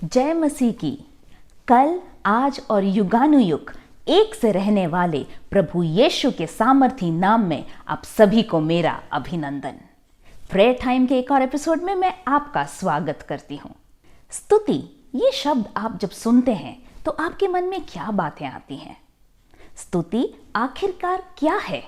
जय मसीह की। कल, आज और युगानुयुग एक से रहने वाले प्रभु यीशु के सामर्थी नाम में आप सभी को मेरा अभिनंदन। प्रेयर टाइम के एक और एपिसोड में मैं आपका स्वागत करती हूँ। स्तुति, ये शब्द आप जब सुनते हैं तो आपके मन में क्या बातें आती हैं? स्तुति आखिरकार क्या है?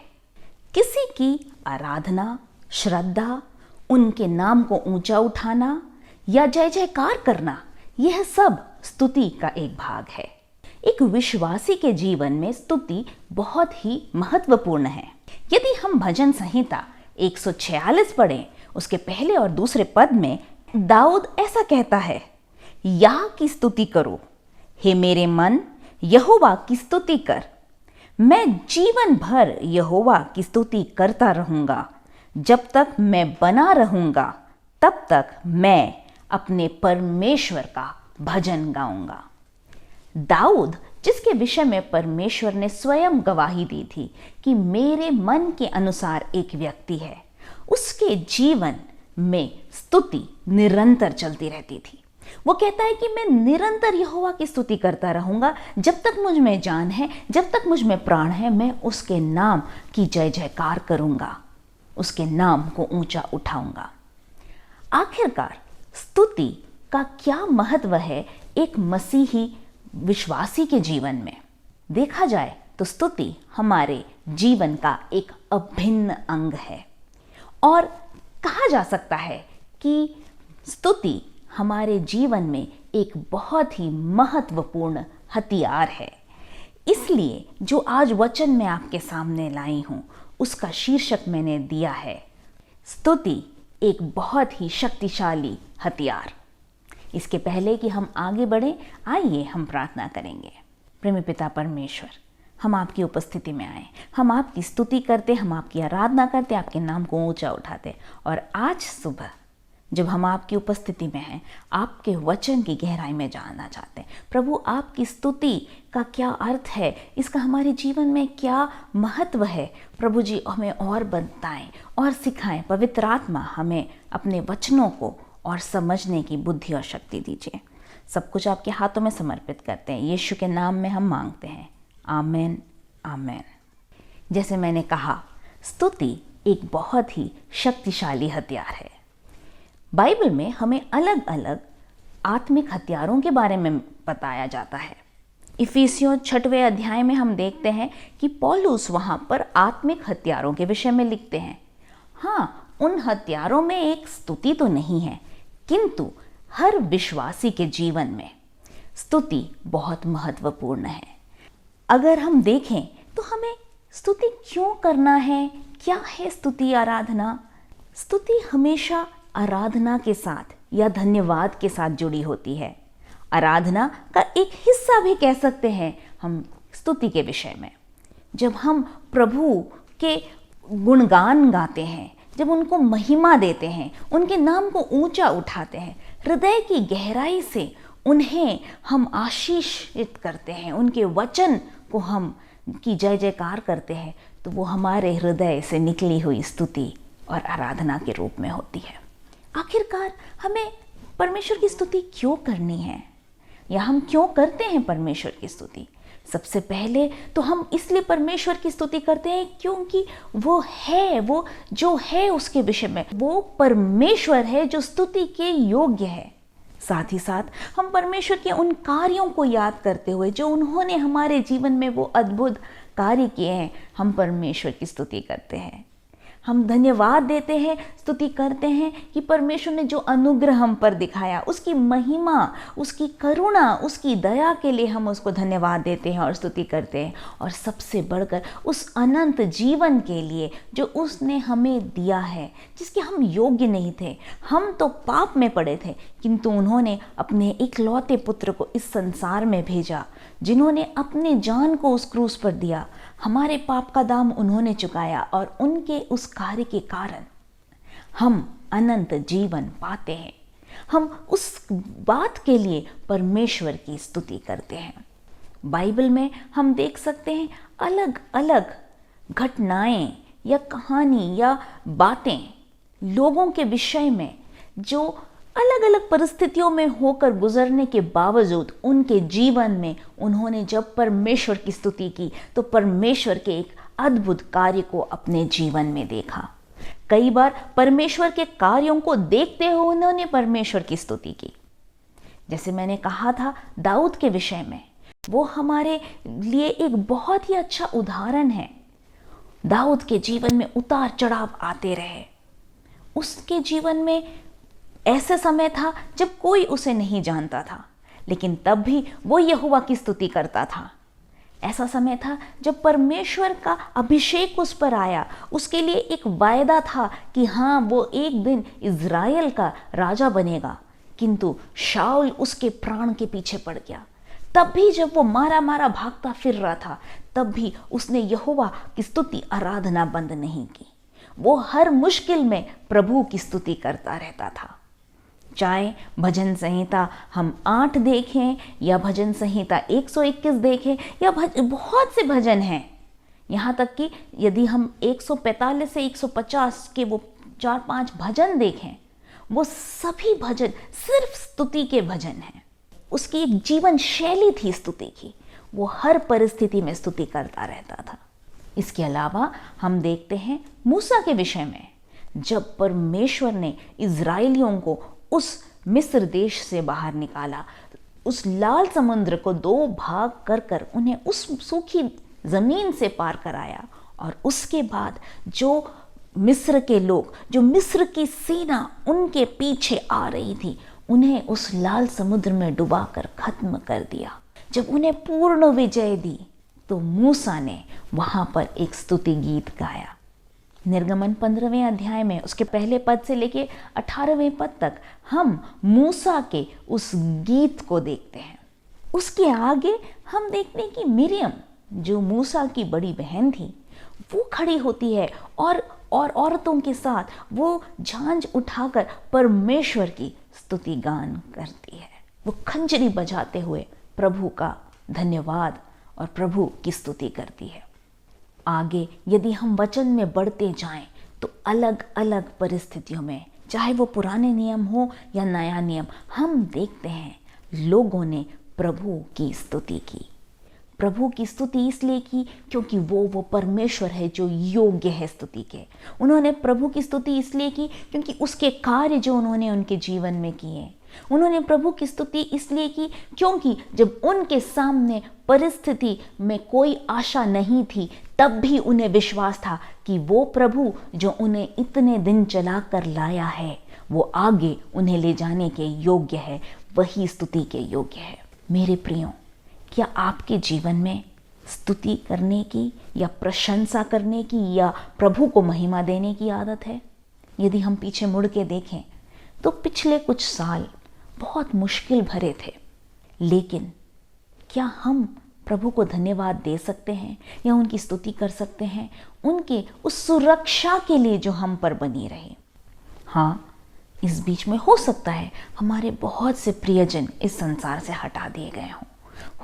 किसी की आराधना, श्रद्धा, उनके नाम को ऊंचा उठाना या जय जयकार करना, यह सब स्तुति का एक भाग है। एक विश्वासी के जीवन में स्तुति बहुत ही महत्वपूर्ण है। यदि हम भजन संहिता 146 पढ़ें, उसके पहले और दूसरे पद में दाऊद ऐसा कहता है, याह की स्तुति करो, हे मेरे मन, यहोवा की स्तुति कर। मैं जीवन भर यहोवा की स्तुति करता रहूंगा। जब तक मैं बना रहूंगा तब तक मैं अपने परमेश्वर का भजन गाऊंगा। दाऊद, जिसके विषय में परमेश्वर ने स्वयं गवाही दी थी कि मेरे मन के अनुसार एक व्यक्ति है, उसके जीवन में स्तुति निरंतर चलती रहती थी। वो कहता है कि मैं निरंतर यहोवा की स्तुति करता रहूंगा। जब तक मुझ में जान है, जब तक मुझ में प्राण है, मैं उसके नाम की जय जयकार करूंगा, उसके नाम को ऊंचा उठाऊंगा। आखिरकार स्तुति का क्या महत्व है एक मसीही विश्वासी के जीवन में? देखा जाए तो स्तुति हमारे जीवन का एक अभिन्न अंग है और कहा जा सकता है कि स्तुति हमारे जीवन में एक बहुत ही महत्वपूर्ण हथियार है। इसलिए जो आज वचन मैं आपके सामने लाई हूं, उसका शीर्षक मैंने दिया है, स्तुति एक बहुत ही शक्तिशाली हथियार। इसके पहले कि हम आगे बढ़ें, आइए हम प्रार्थना करेंगे। प्रेमी पिता परमेश्वर, हम आपकी उपस्थिति में आए, हम आपकी स्तुति करते, हम आपकी आराधना करते, आपके नाम को ऊंचा उठाते। और आज सुबह जब हम आपकी उपस्थिति में हैं, आपके वचन की गहराई में जानना चाहते हैं। प्रभु, आपकी स्तुति का क्या अर्थ है, इसका हमारे जीवन में क्या महत्व है? प्रभु जी, हमें और बताएं और सिखाएं। पवित्र आत्मा हमें अपने वचनों को और समझने की बुद्धि और शक्ति दीजिए। सब कुछ आपके हाथों में समर्पित करते हैं, यीशु के नाम में हम मांगते हैं, आमीन आमीन। जैसे मैंने कहा, स्तुति एक बहुत ही शक्तिशाली हथियार है। बाइबल में हमें अलग अलग आत्मिक हथियारों के बारे में बताया जाता है। इफिसियों 6वें अध्याय में हम देखते हैं कि पौलुस वहां पर आत्मिक हथियारों के विषय में लिखते हैं। हाँ, उन हथियारों में एक स्तुति तो नहीं है, किंतु हर विश्वासी के जीवन में स्तुति बहुत महत्वपूर्ण है। अगर हम देखें तो हमें स्तुति क्यों करना है? क्या है स्तुति आराधना? स्तुति हमेशा आराधना के साथ या धन्यवाद के साथ जुड़ी होती है। आराधना का एक हिस्सा भी कह सकते हैं हम स्तुति के विषय में। जब हम प्रभु के गुणगान गाते हैं, जब उनको महिमा देते हैं, उनके नाम को ऊंचा उठाते हैं, हृदय की गहराई से उन्हें हम आशीषित करते हैं, उनके वचन को हम की जय जयकार करते हैं, तो वो हमारे हृदय से निकली हुई स्तुति और आराधना के रूप में होती है। आखिरकार हमें परमेश्वर की स्तुति क्यों करनी है या हम क्यों करते हैं परमेश्वर की स्तुति? सबसे पहले तो हम इसलिए परमेश्वर की स्तुति करते हैं क्योंकि वो जो है उसके विषय में वो परमेश्वर है जो स्तुति के योग्य है। साथ ही साथ हम परमेश्वर के उन कार्यों को याद करते हुए जो उन्होंने हमारे जीवन में वो अद्भुत कार्य किए हैं, हम परमेश्वर की स्तुति करते हैं। हम धन्यवाद देते हैं, स्तुति करते हैं कि परमेश्वर ने जो अनुग्रह हम पर दिखाया, उसकी महिमा, उसकी करुणा, उसकी दया के लिए हम उसको धन्यवाद देते हैं और स्तुति करते हैं। और सबसे बढ़कर उस अनंत जीवन के लिए जो उसने हमें दिया है, जिसके हम योग्य नहीं थे। हम तो पाप में पड़े थे, किंतु उन्होंने अपने इकलौते पुत्र को इस संसार में भेजा, जिन्होंने अपने जान को उस क्रूस पर दिया। हमारे पाप का दाम उन्होंने चुकाया और उनके उस कार्य के कारण हम अनंत जीवन पाते हैं। हम उस बात के लिए परमेश्वर की स्तुति करते हैं। बाइबल में हम देख सकते हैं अलग अलग घटनाएं या कहानी या बातें लोगों के विषय में जो अलग अलग परिस्थितियों में होकर गुजरने के बावजूद उनके जीवन में उन्होंने जब परमेश्वर की स्तुति की तो परमेश्वर के एक अद्भुत कार्य को अपने जीवन में देखा। कई बार परमेश्वर के कार्यों को देखते हुए उन्होंने परमेश्वर की स्तुति की। जैसे मैंने कहा था दाऊद के विषय में, वो हमारे लिए एक बहुत ही अच्छा उदाहरण है। दाऊद के जीवन में उतार चढ़ाव आते रहे। उसके जीवन में ऐसा समय था जब कोई उसे नहीं जानता था, लेकिन तब भी वो यहोवा की स्तुति करता था। ऐसा समय था जब परमेश्वर का अभिषेक उस पर आया। उसके लिए एक वायदा था कि हाँ, वो एक दिन इज़राइल का राजा बनेगा, किंतु शाऊल उसके प्राण के पीछे पड़ गया। तब भी जब वो मारा मारा भागता फिर रहा था, तब भी उसने यहोवा की स्तुति आराधना बंद नहीं की। वो हर मुश्किल में प्रभु की स्तुति करता रहता था। चाहे भजन संहिता हम 8 देखें या भजन संहिता 121 देखें या बहुत से भजन हैं। यहाँ तक कि यदि हम 145 से 150 के वो 4-5 भजन देखें, वो सभी भजन सिर्फ स्तुति के भजन हैं। उसकी एक जीवन शैली थी स्तुति की। वो हर परिस्थिति में स्तुति करता रहता था। इसके अलावा हम देखते हैं मूसा के विषय में, जब परमेश्वर ने इज़राइलियों को उस मिस्र देश से बाहर निकाला, उस लाल समुद्र को 2 भाग कर कर उन्हें उस सूखी ज़मीन से पार कराया, और उसके बाद जो मिस्र के लोग, जो मिस्र की सेना उनके पीछे आ रही थी, उन्हें उस लाल समुद्र में डुबाकर खत्म कर दिया। जब उन्हें पूर्ण विजय दी तो मूसा ने वहाँ पर एक स्तुति गीत गाया। निर्गमन 15वें अध्याय में उसके पहले पद से लेके 18वें पद तक हम मूसा के उस गीत को देखते हैं। उसके आगे हम देखते हैं कि मिरियम, जो मूसा की बड़ी बहन थी, वो खड़ी होती है और औरतों के साथ वो झांझ उठाकर परमेश्वर की स्तुति गान करती है। वो खंजरी बजाते हुए प्रभु का धन्यवाद और प्रभु की स्तुति करती है। आगे यदि हम वचन में बढ़ते जाएं तो अलग अलग परिस्थितियों में, चाहे वो पुराने नियम हो या नया नियम, हम देखते हैं लोगों ने प्रभु की स्तुति की। प्रभु की स्तुति इसलिए की क्योंकि वो परमेश्वर है जो योग्य है स्तुति के। उन्होंने प्रभु की स्तुति इसलिए की क्योंकि उसके कार्य जो उन्होंने उनके जीवन में किए। उन्होंने प्रभु की स्तुति इसलिए की क्योंकि जब उनके सामने परिस्थिति में कोई आशा नहीं थी, तब भी उन्हें विश्वास था कि वो प्रभु जो उन्हें इतने दिन चला कर लाया है, वो आगे उन्हें ले जाने के योग्य है, वही स्तुति के योग्य है। मेरे प्रियो, क्या आपके जीवन में स्तुति करने की या प्रशंसा करने की या प्रभु को महिमा देने की आदत है? यदि हम पीछे मुड़ के देखें तो पिछले कुछ साल बहुत मुश्किल भरे थे, लेकिन क्या हम प्रभु को धन्यवाद दे सकते हैं या उनकी स्तुति कर सकते हैं उनके उस सुरक्षा के लिए जो हम पर बनी रही? हाँ, इस बीच में हो सकता है हमारे बहुत से प्रियजन इस संसार से हटा दिए गए हों।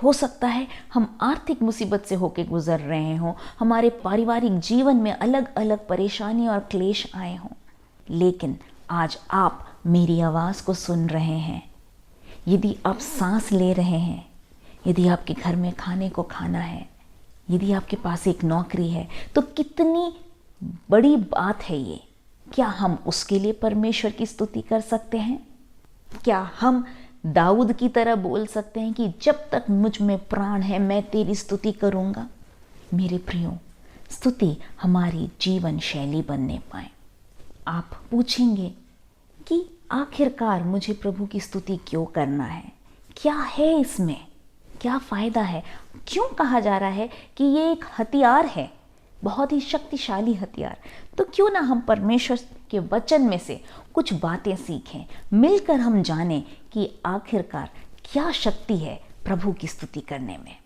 हो सकता है हम आर्थिक मुसीबत से होकर गुजर रहे हों, हमारे पारिवारिक जीवन में अलग अलग परेशानी और क्लेश आए हों, लेकिन आज आप मेरी आवाज़ को सुन रहे हैं। यदि आप सांस ले रहे हैं, यदि आपके घर में खाने को खाना है, यदि आपके पास एक नौकरी है, तो कितनी बड़ी बात है ये। क्या हम उसके लिए परमेश्वर की स्तुति कर सकते हैं? क्या हम दाऊद की तरह बोल सकते हैं कि जब तक मुझ में प्राण है मैं तेरी स्तुति करूँगा? मेरे प्रियो, स्तुति हमारी जीवन शैली बनने पाए। आप पूछेंगे कि आखिरकार मुझे प्रभु की स्तुति क्यों करना है? क्या है इसमें? क्या फ़ायदा है? क्यों कहा जा रहा है कि ये एक हथियार है, बहुत ही शक्तिशाली हथियार? तो क्यों ना हम परमेश्वर के वचन में से कुछ बातें सीखें, मिलकर हम जानें कि आखिरकार क्या शक्ति है प्रभु की स्तुति करने में।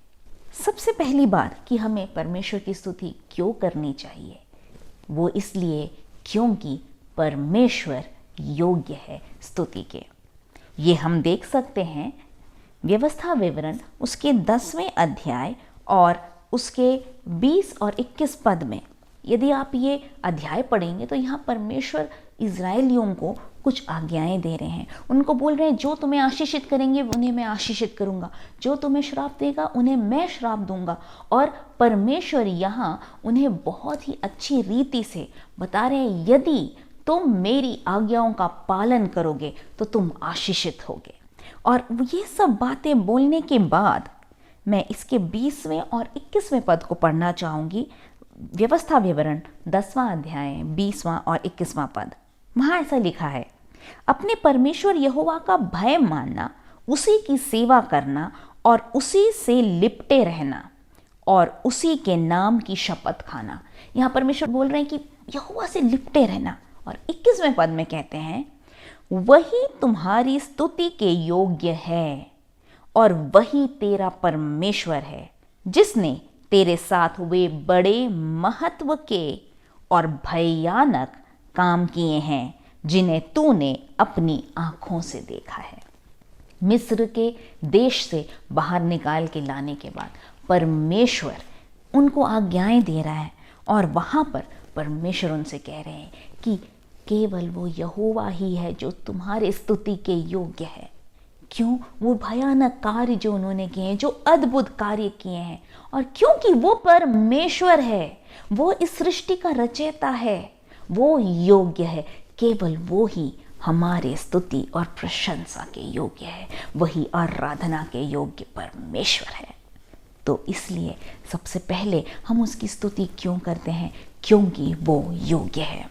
सबसे पहली बात कि हमें परमेश्वर की स्तुति क्यों करनी चाहिए, वो इसलिए क्योंकि परमेश्वर योग्य है स्तुति के। ये हम देख सकते हैं व्यवस्था विवरण उसके 10वें अध्याय और उसके 20 और 21 पद में। यदि आप ये अध्याय पढ़ेंगे तो यहाँ परमेश्वर इज़राइलियों को कुछ आज्ञाएं दे रहे हैं, उनको बोल रहे हैं जो तुम्हें आशीषित करेंगे उन्हें मैं आशीषित करूंगा, जो तुम्हें श्राप देगा उन्हें मैं श्राप दूंगा। और परमेश्वर यहाँ उन्हें बहुत ही अच्छी रीति से बता रहे हैं, यदि तुम मेरी आज्ञाओं का पालन करोगे तो तुम आशीषित होगे। और ये सब बातें बोलने के बाद मैं इसके 20वें और 21वें पद को पढ़ना चाहूंगी। व्यवस्था विवरण 10वां अध्याय 20वां और 21वां पद। वहां ऐसा लिखा है, अपने परमेश्वर यहोवा का भय मानना, उसी की सेवा करना और उसी से लिपटे रहना और उसी के नाम की शपथ खाना। यहाँ परमेश्वर बोल रहे हैं कि यहोवा से लिपटे रहना। और 21वें पद में कहते हैं, वही तुम्हारी स्तुति के योग्य है और वही तेरा परमेश्वर है, जिसने तेरे साथ वे बड़े महत्व के और भयानक काम किए हैं जिन्हें तूने अपनी आंखों से देखा है। मिस्र के देश से बाहर निकाल के लाने के बाद परमेश्वर उनको आज्ञाएं दे रहा है और वहां पर परमेश्वर उनसे कह रहे हैं कि केवल वो यहोवा ही है जो तुम्हारे स्तुति के योग्य है। क्यों? वो भयानक कार्य जो उन्होंने किए हैं, जो अद्भुत कार्य किए हैं, और क्योंकि वो परमेश्वर है, वो इस सृष्टि का रचयिता है, वो योग्य है, केवल वो ही हमारे स्तुति और प्रशंसा के योग्य है, वही आराधना के योग्य परमेश्वर है। तो इसलिए सबसे पहले हम उसकी स्तुति क्यों करते हैं? क्योंकि वो योग्य है।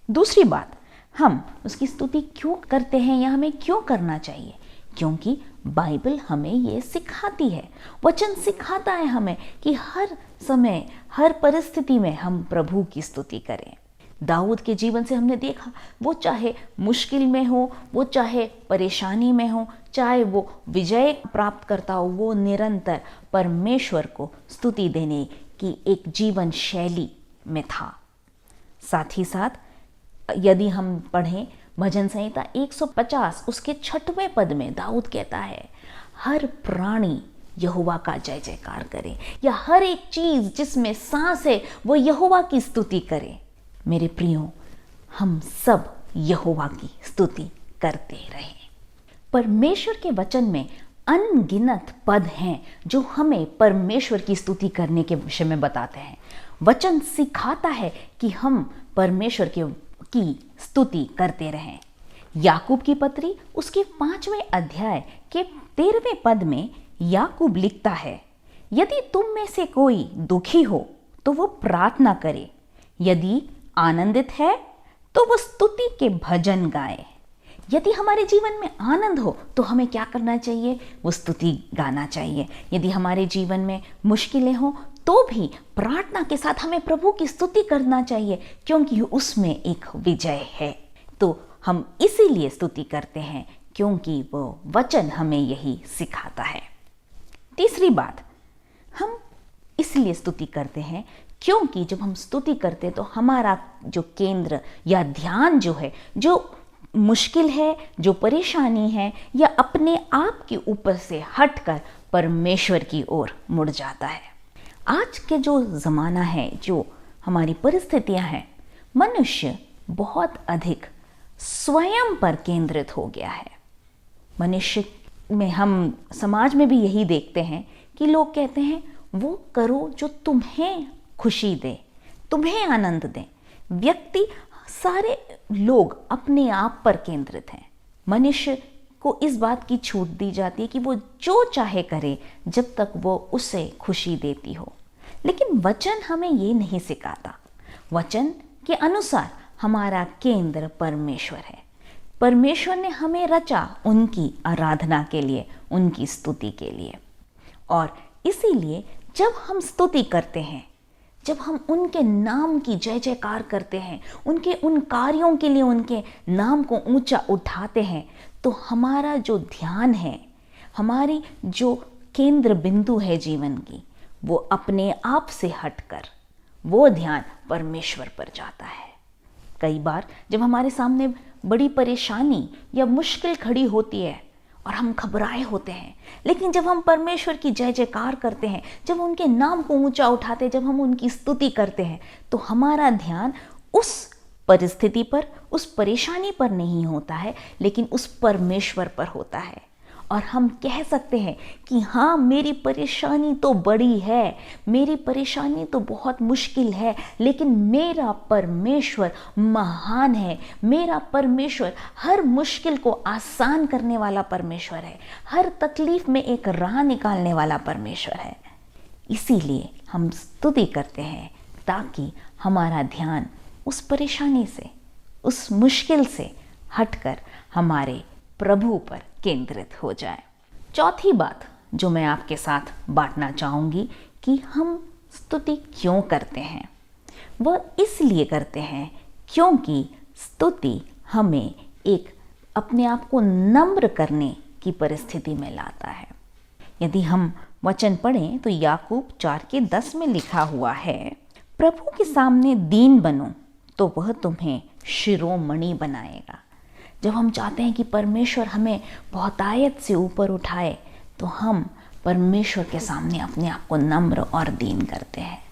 दूसरी बात, हम उसकी स्तुति क्यों करते हैं या हमें क्यों करना चाहिए? क्योंकि बाइबल हमें ये सिखाती है, वचन सिखाता है हमें कि हर समय हर परिस्थिति में हम प्रभु की स्तुति करें। दाऊद के जीवन से हमने देखा, वो चाहे मुश्किल में हो, वो चाहे परेशानी में हो, चाहे वो विजय प्राप्त करता हो, वो निरंतर परमेश्वर को स्तुति देने की एक जीवन शैली में था। साथ ही साथ यदि हम पढ़ें भजन संहिता 150 उसके 6वें पद में दाऊद कहता है, हर प्राणी यहोवा का जय जयकार करे, या हर एक चीज जिसमें सांस है वो यहोवा की स्तुति करे। मेरे प्रियो, हम सब यहोवा की स्तुति करते रहें। परमेश्वर के वचन में अनगिनत पद हैं जो हमें परमेश्वर की स्तुति करने के विषय में बताते हैं। वचन सिखाता है कि हम परमेश्वर की स्तुति करते रहें। याकूब की पत्री उसके 5वें अध्याय के 13वें पद में याकूब लिखता है, यदि तुम में से कोई दुखी हो तो वो प्रार्थना करे, यदि आनंदित है तो वो स्तुति के भजन गाए। यदि हमारे जीवन में आनंद हो तो हमें क्या करना चाहिए? वो स्तुति गाना चाहिए। यदि हमारे जीवन में मुश्किलें हो तो भी प्रार्थना के साथ हमें प्रभु की स्तुति करना चाहिए, क्योंकि उसमें एक विजय है। तो हम इसीलिए स्तुति करते हैं क्योंकि वो वचन हमें यही सिखाता है। तीसरी बात, हम इसलिए स्तुति करते हैं क्योंकि जब हम स्तुति करते तो हमारा जो केंद्र या ध्यान जो है, जो मुश्किल है, जो परेशानी है, या अपने आप के ऊपर से हटकर परमेश्वर की ओर मुड़ जाता है। आज के जो ज़माना है, जो हमारी परिस्थितियां हैं, मनुष्य बहुत अधिक स्वयं पर केंद्रित हो गया है। मनुष्य में, हम समाज में भी यही देखते हैं कि लोग कहते हैं वो करो जो तुम्हें खुशी दे, तुम्हें आनंद दे। व्यक्ति, सारे लोग अपने आप पर केंद्रित हैं। मनुष्य को इस बात की छूट दी जाती है कि वो जो चाहे करे जब तक वो उसे खुशी देती हो। लेकिन वचन हमें ये नहीं सिखाता। वचन के अनुसार हमारा केंद्र परमेश्वर है। परमेश्वर ने हमें रचा उनकी आराधना के लिए, उनकी स्तुति के लिए। और इसीलिए जब हम स्तुति करते हैं, जब हम उनके नाम की जय जयकार करते हैं, उनके उन कार्यों के लिए उनके नाम को ऊंचा उठाते हैं, तो हमारा जो ध्यान है, हमारी जो केंद्र बिंदु है जीवन की, वो अपने आप से हटकर वो ध्यान परमेश्वर पर जाता है। कई बार जब हमारे सामने बड़ी परेशानी या मुश्किल खड़ी होती है और हम घबराए होते हैं, लेकिन जब हम परमेश्वर की जय जयकार करते हैं, जब उनके नाम को ऊंचा उठाते हैं, जब हम उनकी स्तुति करते हैं, तो हमारा ध्यान उस परिस्थिति पर, उस परेशानी पर नहीं होता है, लेकिन उस परमेश्वर पर होता है। और हम कह सकते हैं कि हाँ, मेरी परेशानी तो बड़ी है, मेरी परेशानी तो बहुत मुश्किल है, लेकिन मेरा परमेश्वर महान है। मेरा परमेश्वर हर मुश्किल को आसान करने वाला परमेश्वर है, हर तकलीफ में एक राह निकालने वाला परमेश्वर है। इसीलिए हम स्तुति करते हैं, ताकि हमारा ध्यान उस परेशानी से, उस मुश्किल से हटकर हमारे प्रभु पर केंद्रित हो जाए। चौथी बात जो मैं आपके साथ बांटना चाहूँगी कि हम स्तुति क्यों करते हैं, वह इसलिए करते हैं क्योंकि स्तुति हमें एक अपने आप को नम्र करने की परिस्थिति में लाता है। यदि हम वचन पढ़ें तो याकूब 4:10 में लिखा हुआ है, प्रभु के सामने दीन बनो तो वह तुम्हें शिरोमणि बनाएगा। जब हम चाहते हैं कि परमेश्वर हमें बहुतायत से ऊपर उठाए, तो हम परमेश्वर के सामने अपने आप को नम्र और दीन करते हैं।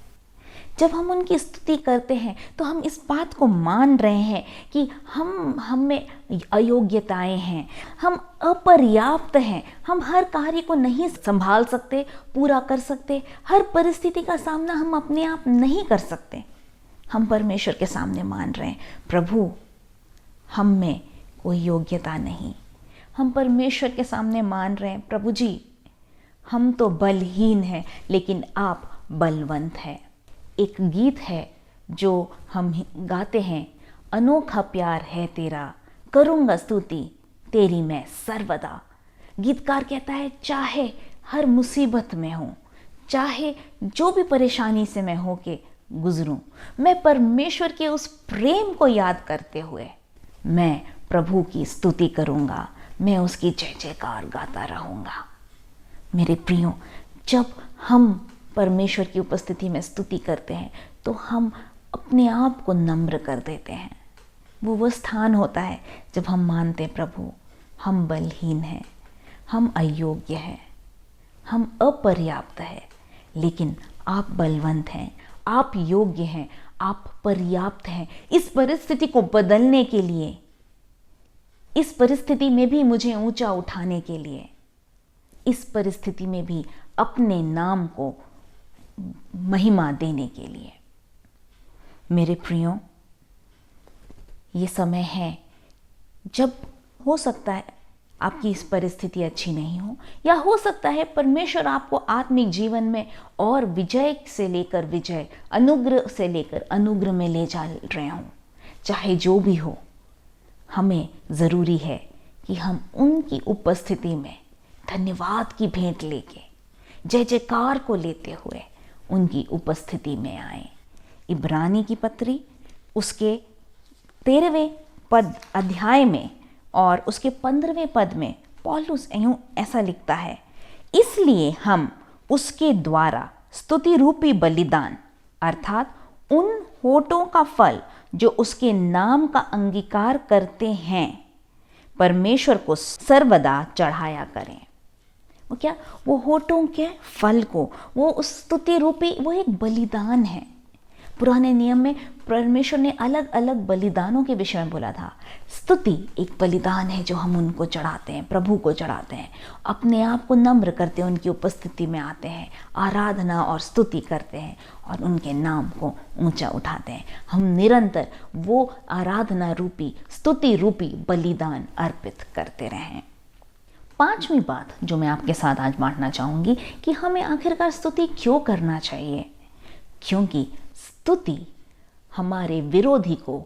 जब हम उनकी स्तुति करते हैं तो हम इस बात को मान रहे हैं कि हम में अयोग्यताएं हैं, हम अपर्याप्त हैं, हम हर कार्य को नहीं संभाल सकते, पूरा कर सकते, हर परिस्थिति का सामना हम अपने आप नहीं कर सकते। हम परमेश्वर के सामने मान रहे हैं, प्रभु हम में कोई योग्यता नहीं। हम परमेश्वर के सामने मान रहे हैं, प्रभु जी हम तो बलहीन हैं, लेकिन आप बलवंत हैं। एक गीत है जो हम गाते हैं, अनोखा प्यार है तेरा, करूँगा स्तुति तेरी मैं सर्वदा। गीतकार कहता है, चाहे हर मुसीबत में हूँ, चाहे जो भी परेशानी से मैं होके गुजरूं, मैं परमेश्वर के उस प्रेम को याद करते हुए मैं प्रभु की स्तुति करूँगा, मैं उसकी जय जयकार गाता रहूँगा। मेरे प्रियो, जब हम परमेश्वर की उपस्थिति में स्तुति करते हैं तो हम अपने आप को नम्र कर देते हैं। वो स्थान होता है जब हम मानते हैं, प्रभु हम बलहीन हैं, हम अयोग्य हैं, हम अपर्याप्त हैं, लेकिन आप बलवंत हैं, आप योग्य हैं, आप पर्याप्त हैं इस परिस्थिति को बदलने के लिए, इस परिस्थिति में भी मुझे ऊंचा उठाने के लिए, इस परिस्थिति में भी अपने नाम को महिमा देने के लिए। मेरे प्रियो, ये समय है जब हो सकता है आपकी इस परिस्थिति अच्छी नहीं हो, या हो सकता है परमेश्वर आपको आत्मिक जीवन में और विजय से लेकर विजय, अनुग्रह से लेकर अनुग्रह में ले जा रहे हों। चाहे जो भी हो, हमें ज़रूरी है कि हम उनकी उपस्थिति में धन्यवाद की भेंट लेके, जय जयकार को लेते हुए उनकी उपस्थिति में आए। इब्रानी की पत्री उसके 13वें अध्याय में और उसके 15वें पद में पौलुस यूं ऐसा लिखता है, इसलिए हम उसके द्वारा स्तुति रूपी बलिदान अर्थात उन होठों का फल जो उसके नाम का अंगीकार करते हैं, परमेश्वर को सर्वदा चढ़ाया करें। वो क्या? वो होठों के फल को, वो उस स्तुति रूपी, वो एक बलिदान है। पुराने नियम में परमेश्वर ने अलग अलग बलिदानों के विषय में बोला था। स्तुति एक बलिदान है जो हम उनको चढ़ाते हैं, प्रभु को चढ़ाते हैं, अपने आप को नम्र करते हैं, उनकी उपस्थिति में आते हैं, आराधना और स्तुति करते हैं और उनके नाम को ऊंचा उठाते हैं। हम निरंतर वो आराधना रूपी, स्तुति रूपी बलिदान अर्पित करते रहें। पांचवी बात जो मैं आपके साथ आज बांटना चाहूँगी कि हमें आखिरकार स्तुति क्यों करना चाहिए। क्योंकि स्तुति हमारे विरोधी को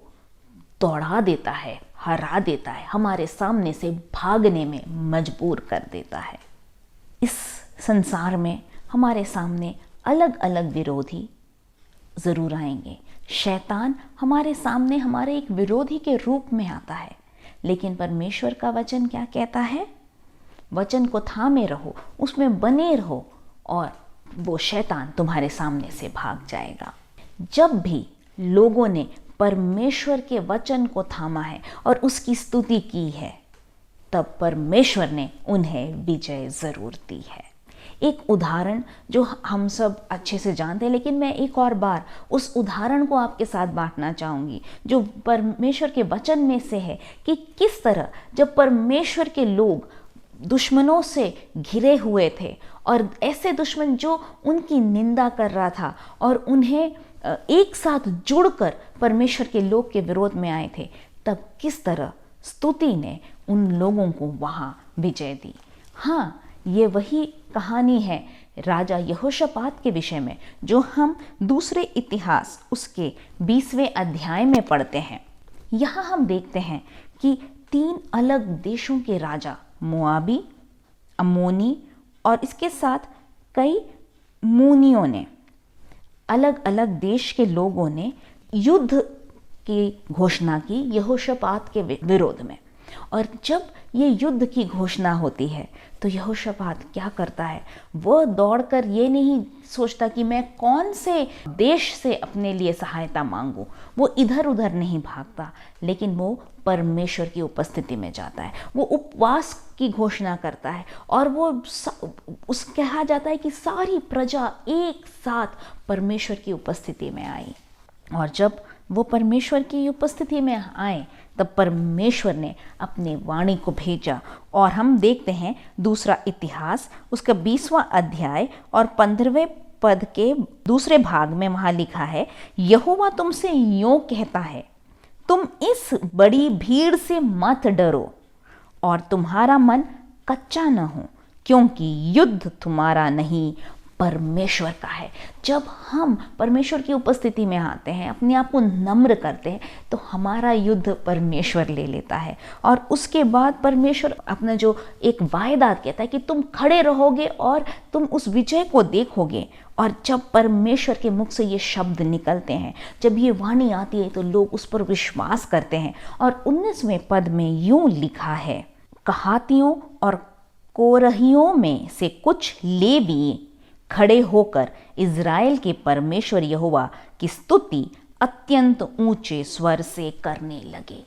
दौड़ा देता है, हरा देता है, हमारे सामने से भागने में मजबूर कर देता है। इस संसार में हमारे सामने अलग अलग विरोधी ज़रूर आएंगे। शैतान हमारे सामने हमारे एक विरोधी के रूप में आता है, लेकिन परमेश्वर का वचन क्या कहता है? वचन को थामे रहो, उसमें बने रहो और वो शैतान तुम्हारे सामने से भाग जाएगा। जब भी लोगों ने परमेश्वर के वचन को थामा है और उसकी स्तुति की है, तब परमेश्वर ने उन्हें विजय जरूर दी है। एक उदाहरण जो हम सब अच्छे से जानते हैं, लेकिन मैं एक और बार उस उदाहरण को आपके साथ बांटना चाहूँगी जो परमेश्वर के वचन में से है, कि किस तरह जब परमेश्वर के लोग दुश्मनों से घिरे हुए थे और ऐसे दुश्मन जो उनकी निंदा कर रहा था और उन्हें एक साथ जुड़कर परमेश्वर के लोग के विरोध में आए थे, तब किस तरह स्तुति ने उन लोगों को वहाँ विजय दी। हाँ, ये वही कहानी है राजा यहोशापात के विषय में जो हम दूसरे इतिहास उसके 20वें अध्याय में पढ़ते हैं। यहाँ हम देखते हैं कि 3 अलग देशों के राजा, मोआबी, अम्मोनी और इसके साथ कई मूनियों ने, अलग अलग देश के लोगों ने युद्ध की घोषणा की यहोशापात के विरोध में। और जब ये युद्ध की घोषणा होती है तो यहोशापात क्या करता है, वह दौड़कर ये नहीं सोचता कि मैं कौन से देश से अपने लिए सहायता मांगूं, वो इधर उधर नहीं भागता, लेकिन वो परमेश्वर की उपस्थिति में जाता है। वो उपवास की घोषणा करता है और वो कहा जाता है कि सारी प्रजा एक साथ परमेश्वर की उपस्थिति में आई। और जब वो परमेश्वर की उपस्थिति में आए तब परमेश्वर ने अपने वाणी को भेजा। और हम देखते हैं दूसरा इतिहास उसका 20वां अध्याय और 15वें पद के दूसरे भाग में वहाँ लिखा है, यहोवा तुमसे यूं कहता है, तुम इस बड़ी भीड़ से मत डरो और तुम्हारा मन कच्चा न हो, क्योंकि युद्ध तुम्हारा नहीं परमेश्वर का है। जब हम परमेश्वर की उपस्थिति में आते हैं, अपने आप को नम्र करते हैं, तो हमारा युद्ध परमेश्वर ले लेता है। और उसके बाद परमेश्वर अपना जो एक वायदा कहता है कि तुम खड़े रहोगे और तुम उस विजय को देखोगे। और जब परमेश्वर के मुख से ये शब्द निकलते हैं, जब ये वाणी आती है, तो लोग उस पर विश्वास करते हैं। और 19वें पद में यूं लिखा है, कहातियों और कोरहियों में से कुछ लेवी खड़े होकर इज़राइल के परमेश्वर यहोवा की स्तुति अत्यंत ऊंचे स्वर से करने लगे।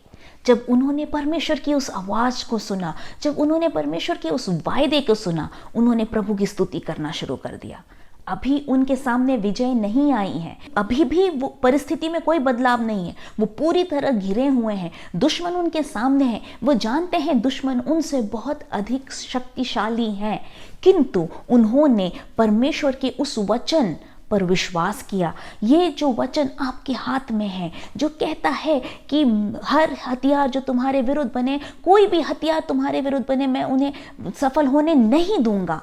जब उन्होंने परमेश्वर की उस आवाज़ को सुना, जब उन्होंने परमेश्वर के उस वायदे को सुना, उन्होंने प्रभु की स्तुति करना शुरू कर दिया। अभी उनके सामने विजय नहीं आई है, अभी भी वो परिस्थिति में कोई बदलाव नहीं है, वो पूरी तरह घिरे हुए हैं, दुश्मन उनके सामने है, वो जानते हैं दुश्मन उनसे बहुत अधिक शक्तिशाली हैं, किंतु उन्होंने परमेश्वर के उस वचन पर विश्वास किया। ये जो वचन आपके हाथ में है, जो कहता है कि हर हथियार जो तुम्हारे विरुद्ध बने, कोई भी हथियार तुम्हारे विरुद्ध बने, मैं उन्हें सफल होने नहीं दूंगा,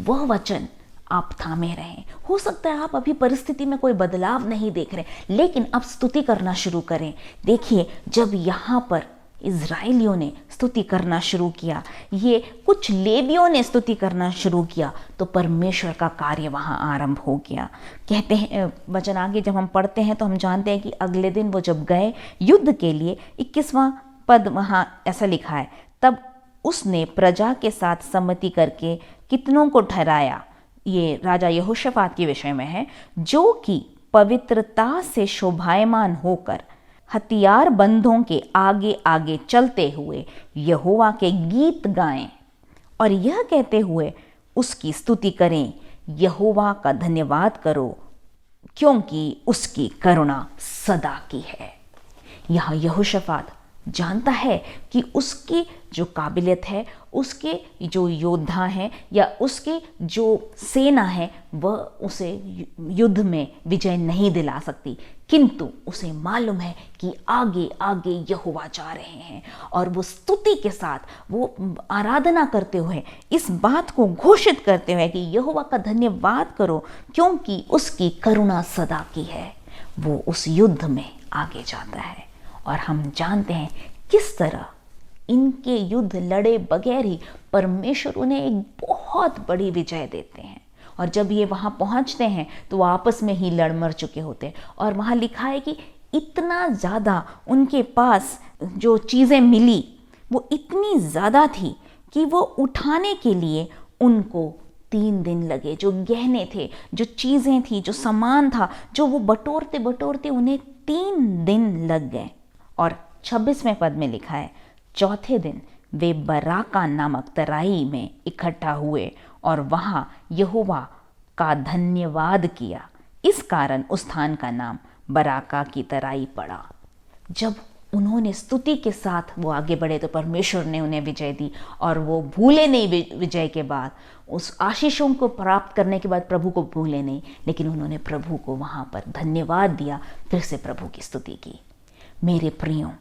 वह वचन आप थामे रहें। हो सकता है आप अभी परिस्थिति में कोई बदलाव नहीं देख रहे, लेकिन अब स्तुति करना शुरू करें। देखिए, जब यहाँ पर इज़राइलियों ने स्तुति करना शुरू किया, ये कुछ लेवियों ने स्तुति करना शुरू किया, तो परमेश्वर का कार्य वहाँ आरंभ हो गया। कहते हैं वचन आगे जब हम पढ़ते हैं तो हम जानते हैं कि अगले दिन वो जब गए युद्ध के लिए, 21वां पद वहाँ ऐसा लिखा है, तब उसने प्रजा के साथ सम्मति करके कितनों को ठहराया, ये राजा यहोशापात के विषय में है, जो कि पवित्रता से शोभायमान होकर हथियार बंदों के आगे आगे चलते हुए यहोवा के गीत गाएं और यह कहते हुए उसकी स्तुति करें, यहोवा का धन्यवाद करो क्योंकि उसकी करुणा सदा की है। यह यहोशापात जानता है कि उसकी जो काबिलियत है, उसके जो योद्धा हैं या उसकी जो सेना है, वह उसे युद्ध में विजय नहीं दिला सकती, किंतु उसे मालूम है कि आगे आगे यहोवा जा रहे हैं। और वो स्तुति के साथ, वो आराधना करते हुए, इस बात को घोषित करते हुए कि यहोवा का धन्यवाद करो क्योंकि उसकी करुणा सदा की है, वो उस युद्ध में आगे जाता है। और हम जानते हैं किस तरह इनके युद्ध लड़े बगैर ही परमेश्वर उन्हें एक बहुत बड़ी विजय देते हैं। और जब ये वहाँ पहुँचते हैं तो वो आपस में ही लड़ मर चुके होते हैं। और वहाँ लिखा है कि इतना ज़्यादा उनके पास जो चीज़ें मिली वो इतनी ज़्यादा थी कि वो उठाने के लिए उनको 3 दिन लगे। जो गहने थे, जो चीज़ें थी, जो सामान था, जो वो बटोरते बटोरते उन्हें 3 दिन लग गए। और 26वें पद में लिखा है, चौथे दिन वे बराका नामक तराई में इकट्ठा हुए और वहां यहोवा का धन्यवाद किया। इस कारण उस स्थान का नाम बराका की तराई पड़ा। जब उन्होंने स्तुति के साथ वो आगे बढ़े तो परमेश्वर ने उन्हें विजय दी, और वो भूले नहीं विजय के बाद, उस आशीषों को प्राप्त करने के बाद प्रभु को भूले नहीं, लेकिन उन्होंने प्रभु को वहाँ पर धन्यवाद दिया, फिर से प्रभु की स्तुति की। मेरे प्रियो,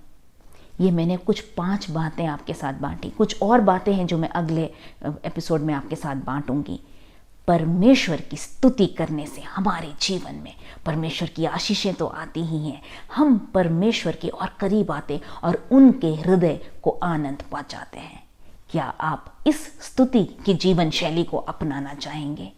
ये मैंने कुछ 5 बातें आपके साथ बांटी, कुछ और बातें हैं जो मैं अगले एपिसोड में आपके साथ बांटूंगी। परमेश्वर की स्तुति करने से हमारे जीवन में परमेश्वर की आशीषें तो आती ही हैं, हम परमेश्वर के और करीब आते और उनके हृदय को आनंद पहुंचाते हैं। क्या आप इस स्तुति की जीवन शैली को अपनाना चाहेंगे?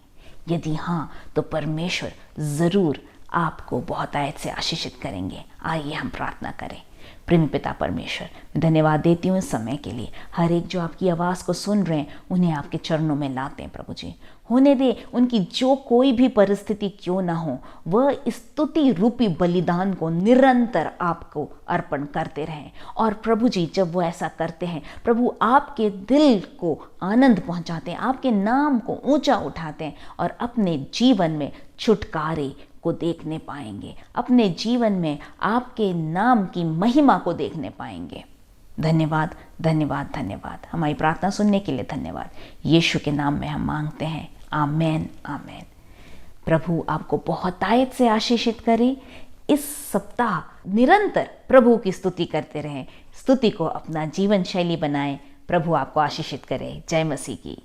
यदि हाँ, तो परमेश्वर ज़रूर आपको बहुतायत से आशीषित करेंगे। आइए हम प्रार्थना करें। प्रेमी पिता परमेश्वर, मैं धन्यवाद देती हूँ इस समय के लिए। हर एक जो आपकी आवाज़ को सुन रहे हैं, उन्हें आपके चरणों में लाते हैं प्रभु जी। होने दे उनकी जो कोई भी परिस्थिति क्यों ना हो, वह स्तुति रूपी बलिदान को निरंतर आपको अर्पण करते रहें। और प्रभु जी, जब वो ऐसा करते हैं, प्रभु आपके दिल को आनंद पहुंचाते हैं, आपके नाम को ऊंचा उठाते हैं और अपने जीवन में छुटकारे को देखने पाएंगे, अपने जीवन में आपके नाम की महिमा को देखने पाएंगे। धन्यवाद, धन्यवाद, धन्यवाद। हमारी प्रार्थना सुनने के लिए धन्यवाद। यीशु के नाम में हम मांगते हैं, आमेन, आमेन। प्रभु आपको बहुतायत से आशीषित करे। इस सप्ताह निरंतर प्रभु की स्तुति करते रहें, स्तुति को अपना जीवन शैली बनाएं। प्रभु आपको आशीषित करे। जय मसीह की।